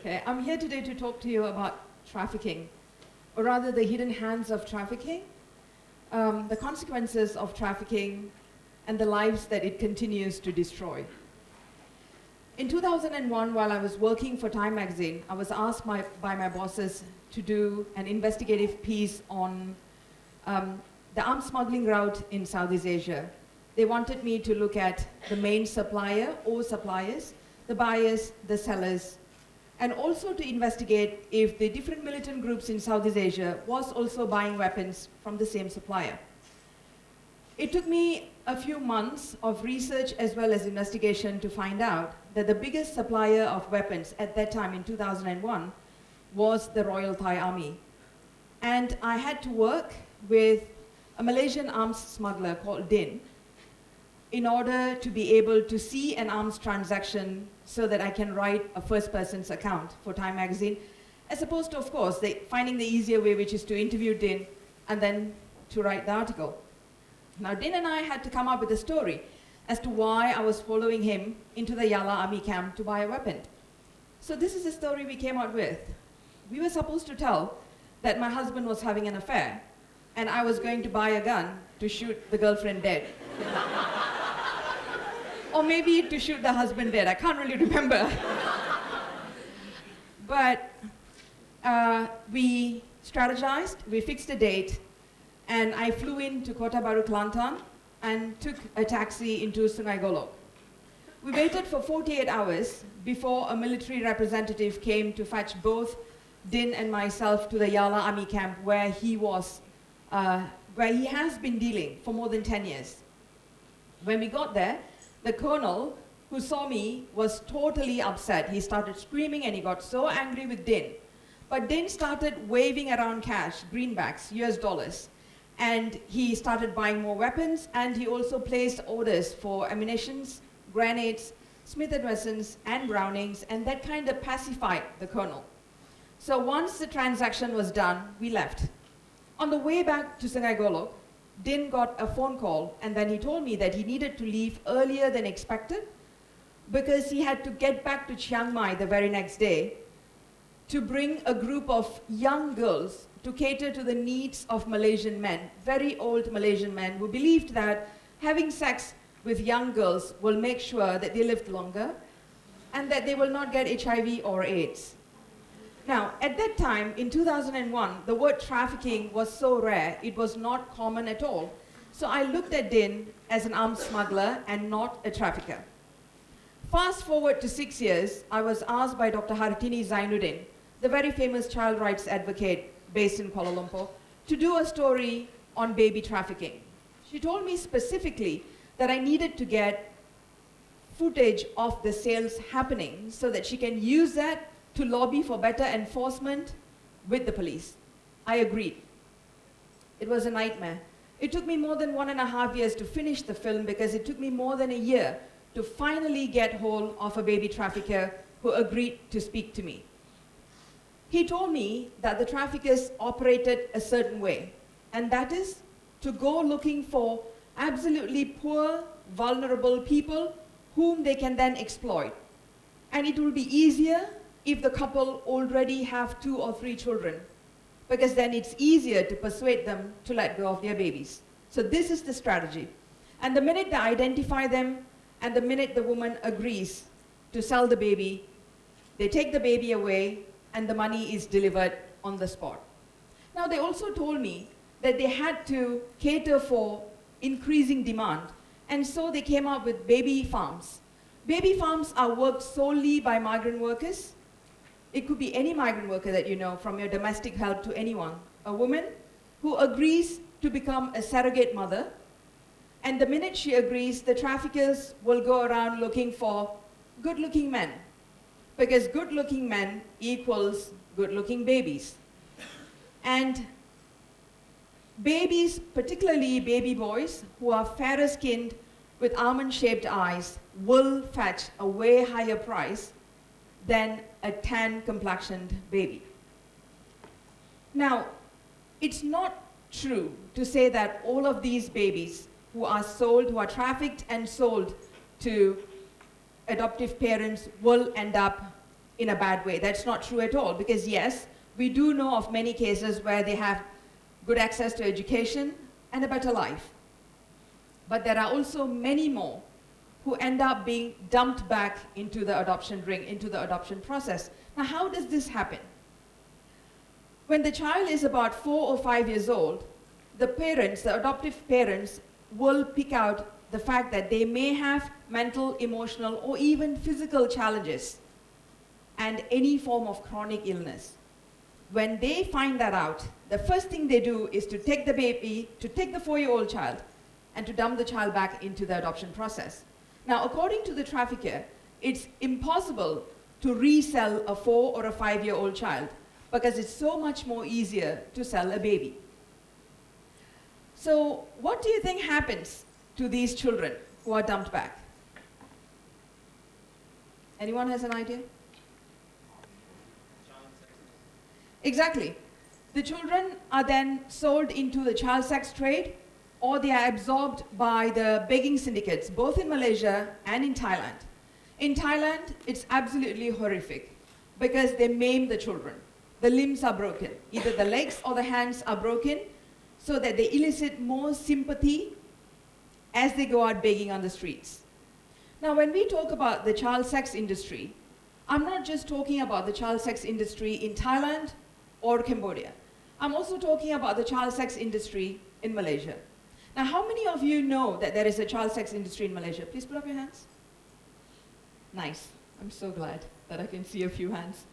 Okay, I'm here today to talk to you about trafficking, or rather the hidden hands of trafficking, the consequences of trafficking, and the lives that it continues to destroy. In 2001, while I was working for Time magazine, I was asked by my bosses to do an investigative piece on the arms smuggling route in Southeast Asia. They wanted me to look at the main supplier or suppliers, the buyers, the sellers, and also to investigate if the different militant groups in Southeast Asia was also buying weapons from the same supplier. It took me a few months of research as well as investigation to find out that the biggest supplier of weapons at that time in 2001 was the Royal Thai Army. And I had to work with a Malaysian arms smuggler called Din in order to be able to see an arms transaction so that I can write a first person's account for Time magazine, as opposed to, of course, finding the easier way, which is to interview Din and then to write the article. Now, Din and I had to come up with a story as to why I was following him into the Yala army camp to buy a weapon. So this is the story we came out with. We were supposed to tell that my husband was having an affair, and I was going to buy a gun to shoot the girlfriend dead. Or maybe to shoot the husband dead, I can't really remember. But we strategized, we fixed a date, and I flew into Kota Baru, Kelantan, and took a taxi into Sungai Golok. We waited for 48 hours before a military representative came to fetch both Din and myself to the Yala army camp where he has been dealing for more than 10 years. When we got there, the colonel who saw me was totally upset. He started screaming and he got so angry with Din. But Din started waving around cash, greenbacks, US dollars. And he started buying more weapons, and he also placed orders for ammunitions, grenades, Smith & Wessons, and Brownings, and that kind of pacified the colonel. So once the transaction was done, we left. On the way back to Sungai Golok, Din got a phone call, and then he told me that he needed to leave earlier than expected because he had to get back to Chiang Mai the very next day to bring a group of young girls to cater to the needs of Malaysian men, very old Malaysian men who believed that having sex with young girls will make sure that they lived longer and that they will not get HIV or AIDS. Now, at that time, in 2001, the word trafficking was so rare, it was not common at all. So I looked at Din as an arms smuggler and not a trafficker. Fast forward to 6 years, I was asked by Dr. Hartini Zainuddin, the very famous child rights advocate based in Kuala Lumpur, to do a story on baby trafficking. She told me specifically that I needed to get footage of the sales happening so that she can use that to lobby for better enforcement with the police. I agreed. It was a nightmare. It took me more than 1.5 years to finish the film because it took me more than a year to finally get hold of a baby trafficker who agreed to speak to me. He told me that the traffickers operated a certain way, and that is to go looking for absolutely poor, vulnerable people whom they can then exploit. And it will be easier if the couple already have 2 or 3 children, because then it's easier to persuade them to let go of their babies. So this is the strategy. And the minute they identify them, and the minute the woman agrees to sell the baby, they take the baby away, and the money is delivered on the spot. Now, they also told me that they had to cater for increasing demand, and so they came up with baby farms. Baby farms are worked solely by migrant workers. It could be any migrant worker that you know, from your domestic help to anyone. A woman who agrees to become a surrogate mother, and the minute she agrees, the traffickers will go around looking for good-looking men, because good-looking men equals good-looking babies. And babies, particularly baby boys, who are fairer skinned with almond-shaped eyes, will fetch a way higher price than a tan complexioned baby. Now, it's not true to say that all of these babies who are sold, who are trafficked and sold to adoptive parents will end up in a bad way. That's not true at all, because yes, we do know of many cases where they have good access to education and a better life. But there are also many more who end up being dumped back into the adoption ring, into the adoption process. Now, how does this happen? When the child is about 4 or 5 years old, the parents, the adoptive parents, will pick out the fact that they may have mental, emotional, or even physical challenges and any form of chronic illness. When they find that out, the first thing they do is to take the baby, to take the 4-year-old child, and to dump the child back into the adoption process. Now, according to the trafficker, it's impossible to resell a 4 or a 5-year-old child because it's so much more easier to sell a baby. So what do you think happens to these children who are dumped back? Anyone has an idea? Exactly. The children are then sold into the child sex trade, or they are absorbed by the begging syndicates, both in Malaysia and in Thailand. In Thailand, it's absolutely horrific because they maim the children. The limbs are broken. Either the legs or the hands are broken so that they elicit more sympathy as they go out begging on the streets. Now, when we talk about the child sex industry, I'm not just talking about the child sex industry in Thailand or Cambodia. I'm also talking about the child sex industry in Malaysia. Now, how many of you know that there is a child sex industry in Malaysia? Please put up your hands. Nice. I'm so glad that I can see a few hands.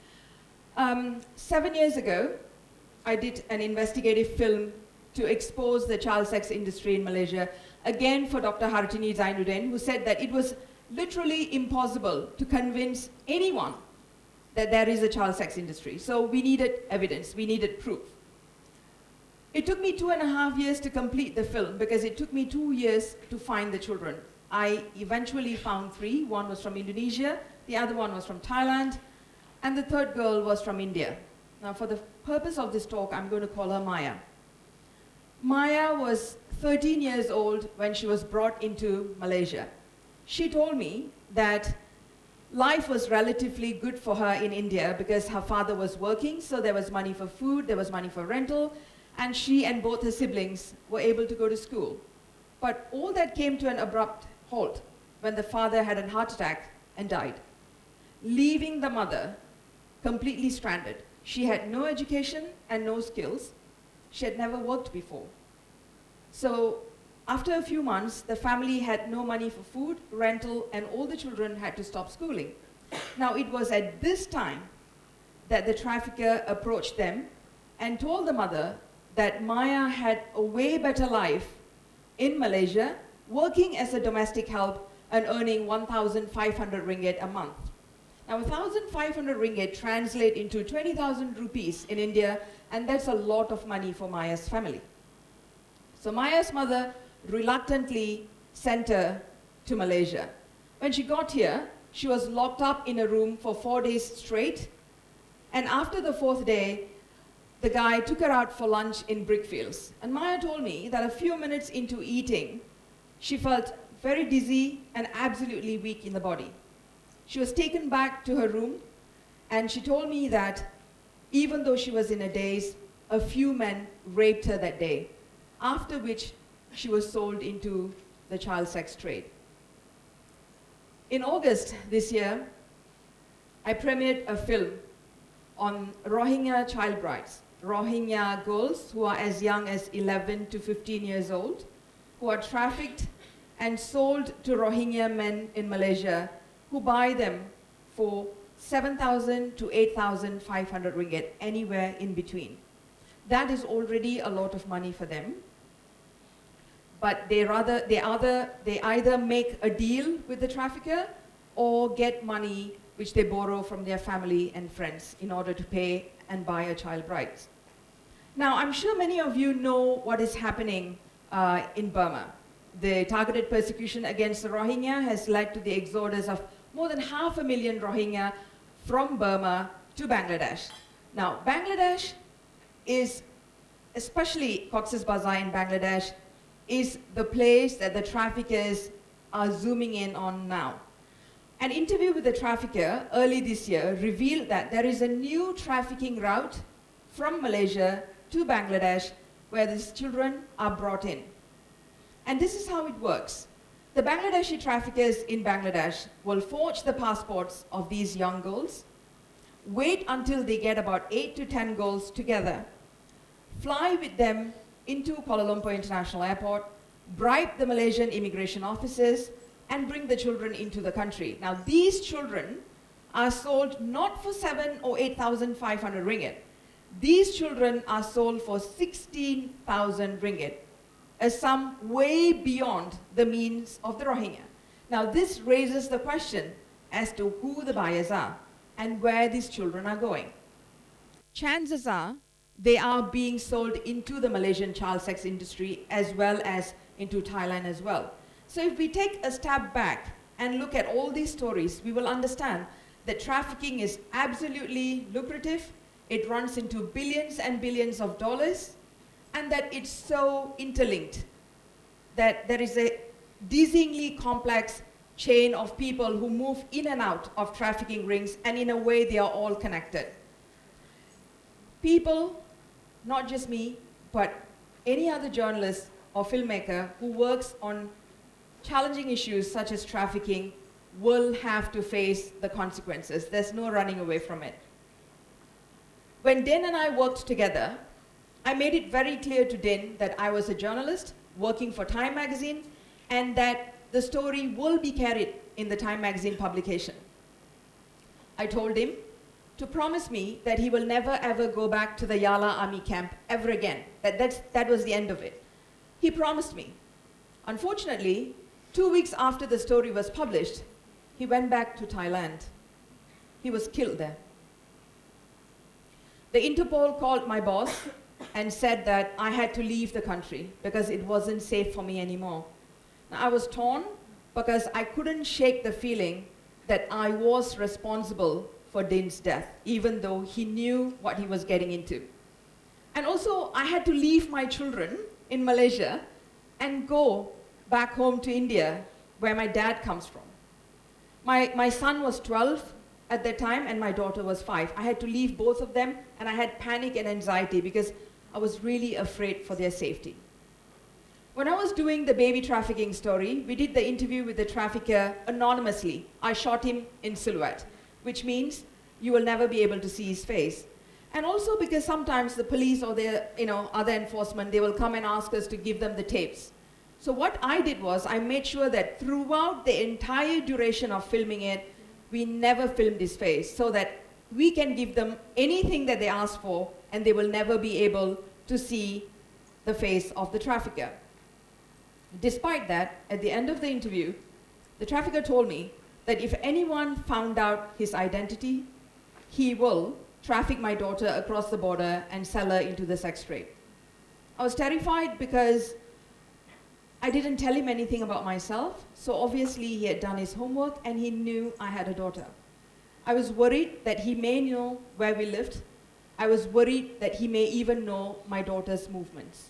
7 years ago, I did an investigative film to expose the child sex industry in Malaysia, again for Dr. Hartini Zainuddin, who said that it was literally impossible to convince anyone that there is a child sex industry. So we needed evidence, we needed proof. It took me 2.5 years to complete the film because it took me 2 years to find the children. I eventually found 3. One was from Indonesia, the other one was from Thailand, and the third girl was from India. Now, for the purpose of this talk, I'm going to call her Maya. Maya was 13 years old when she was brought into Malaysia. She told me that life was relatively good for her in India because her father was working, so there was money for food, there was money for rental, and she and both her siblings were able to go to school. But all that came to an abrupt halt when the father had a heart attack and died, leaving the mother completely stranded. She had no education and no skills. She had never worked before. So after a few months, the family had no money for food, rental, and all the children had to stop schooling. Now, it was at this time that the trafficker approached them and told the mother that Maya had a way better life in Malaysia, working as a domestic help and earning 1,500 ringgit a month. Now, 1,500 ringgit translate into 20,000 rupees in India, and that's a lot of money for Maya's family. So Maya's mother reluctantly sent her to Malaysia. When she got here, she was locked up in a room for 4 days straight, and after the 4th day, the guy took her out for lunch in brickfields. And Maya told me that a few minutes into eating, she felt very dizzy and absolutely weak in the body. She was taken back to her room, and she told me that even though she was in a daze, a few men raped her that day, after which she was sold into the child sex trade. In August this year, I premiered a film on Rohingya child brides, Rohingya girls who are as young as 11 to 15 years old, who are trafficked and sold to Rohingya men in Malaysia, who buy them for 7,000 to 8,500 ringgit, anywhere in between. That is already a lot of money for them. But they either make a deal with the trafficker or get money which they borrow from their family and friends in order to pay and buy a child bride. Now, I'm sure many of you know what is happening in Burma. The targeted persecution against the Rohingya has led to the exodus of more than 500,000 Rohingya from Burma to Bangladesh. Now, Bangladesh is, especially Cox's Bazar in Bangladesh, is the place that the traffickers are zooming in on now. An interview with a trafficker early this year revealed that there is a new trafficking route from Malaysia to Bangladesh where these children are brought in. And this is how it works. The Bangladeshi traffickers in Bangladesh will forge the passports of these young girls, wait until they get about 8 to 10 girls together, fly with them into Kuala Lumpur International Airport, bribe the Malaysian immigration officers, and bring the children into the country. Now, these children are sold not for 7 or 8,500 ringgit. These children are sold for 16,000 ringgit, a sum way beyond the means of the Rohingya. Now, this raises the question as to who the buyers are and where these children are going. Chances are they are being sold into the Malaysian child sex industry as well as into Thailand as well. So if we take a step back and look at all these stories, we will understand that trafficking is absolutely lucrative. It runs into billions and billions of dollars, and that it's so interlinked that there is a dizzyingly complex chain of people who move in and out of trafficking rings, and in a way they are all connected. People, not just me, but any other journalist or filmmaker who works on challenging issues such as trafficking will have to face the consequences. There's no running away from it. When Din and I worked together, I made it very clear to Din that I was a journalist working for Time magazine and that the story will be carried in the Time magazine publication. I told him to promise me that he will never ever go back to the Yala army camp ever again. That was the end of it. He promised me. Unfortunately, 2 weeks after the story was published, he went back to Thailand. He was killed there. The Interpol called my boss and said that I had to leave the country because it wasn't safe for me anymore. Now, I was torn because I couldn't shake the feeling that I was responsible for Din's death, even though he knew what he was getting into. And also, I had to leave my children in Malaysia and go back home to India, where my dad comes from. My son was 12 at that time, and my daughter was 5. I had to leave both of them, and I had panic and anxiety because I was really afraid for their safety. When I was doing the baby trafficking story, we did the interview with the trafficker anonymously. I shot him in silhouette, which means you will never be able to see his face. And also because sometimes the police or the other enforcement, they will come and ask us to give them the tapes. So what I did was I made sure that throughout the entire duration of filming it, we never filmed his face so that we can give them anything that they ask for and they will never be able to see the face of the trafficker. Despite that, at the end of the interview, the trafficker told me that if anyone found out his identity, he will traffic my daughter across the border and sell her into the sex trade. I was terrified because I didn't tell him anything about myself, so obviously he had done his homework and he knew I had a daughter. I was worried that he may know where we lived. I was worried that he may even know my daughter's movements.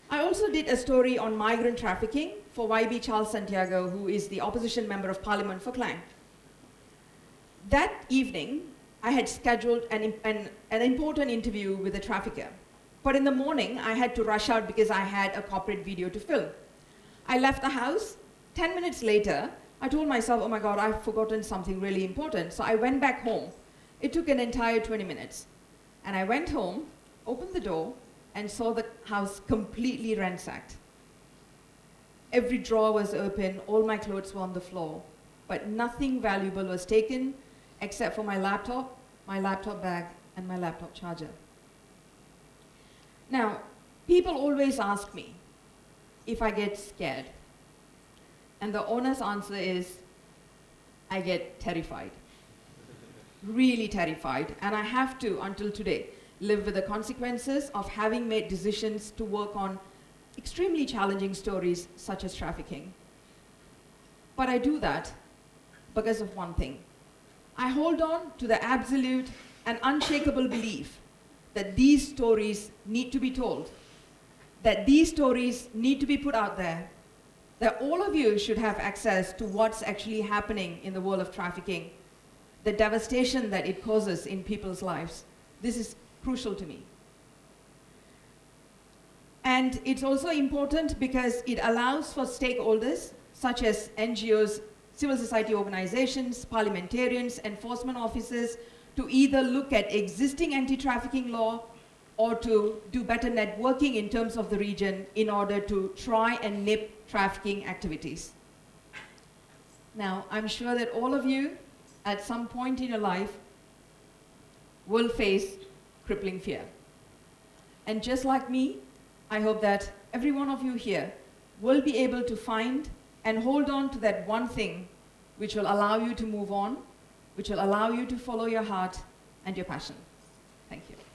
I also did a story on migrant trafficking for YB Charles Santiago, who is the opposition member of parliament for Klang. That evening, I had scheduled an important interview with the trafficker. But in the morning, I had to rush out because I had a corporate video to film. I left the house. 10 minutes later, I told myself, oh my God, I've forgotten something really important. So I went back home. It took an entire 20 minutes. And I went home, opened the door, and saw the house completely ransacked. Every drawer was open, all my clothes were on the floor, but nothing valuable was taken except for my laptop bag, and my laptop charger. Now, people always ask me if I get scared. And the honest answer is, I get terrified. Really terrified. And I have to, until today, live with the consequences of having made decisions to work on extremely challenging stories such as trafficking. But I do that because of one thing. I hold on to the absolute and unshakable belief that these stories need to be told, that these stories need to be put out there, that all of you should have access to what's actually happening in the world of trafficking, the devastation that it causes in people's lives. This is crucial to me. And it's also important because it allows for stakeholders such as NGOs, civil society organizations, parliamentarians, enforcement officers to either look at existing anti-trafficking law or to do better networking in terms of the region in order to try and nip trafficking activities. Now, I'm sure that all of you at some point in your life will face crippling fear. And just like me, I hope that every one of you here will be able to find and hold on to that one thing which will allow you to move on, which will allow you to follow your heart and your passion. Thank you.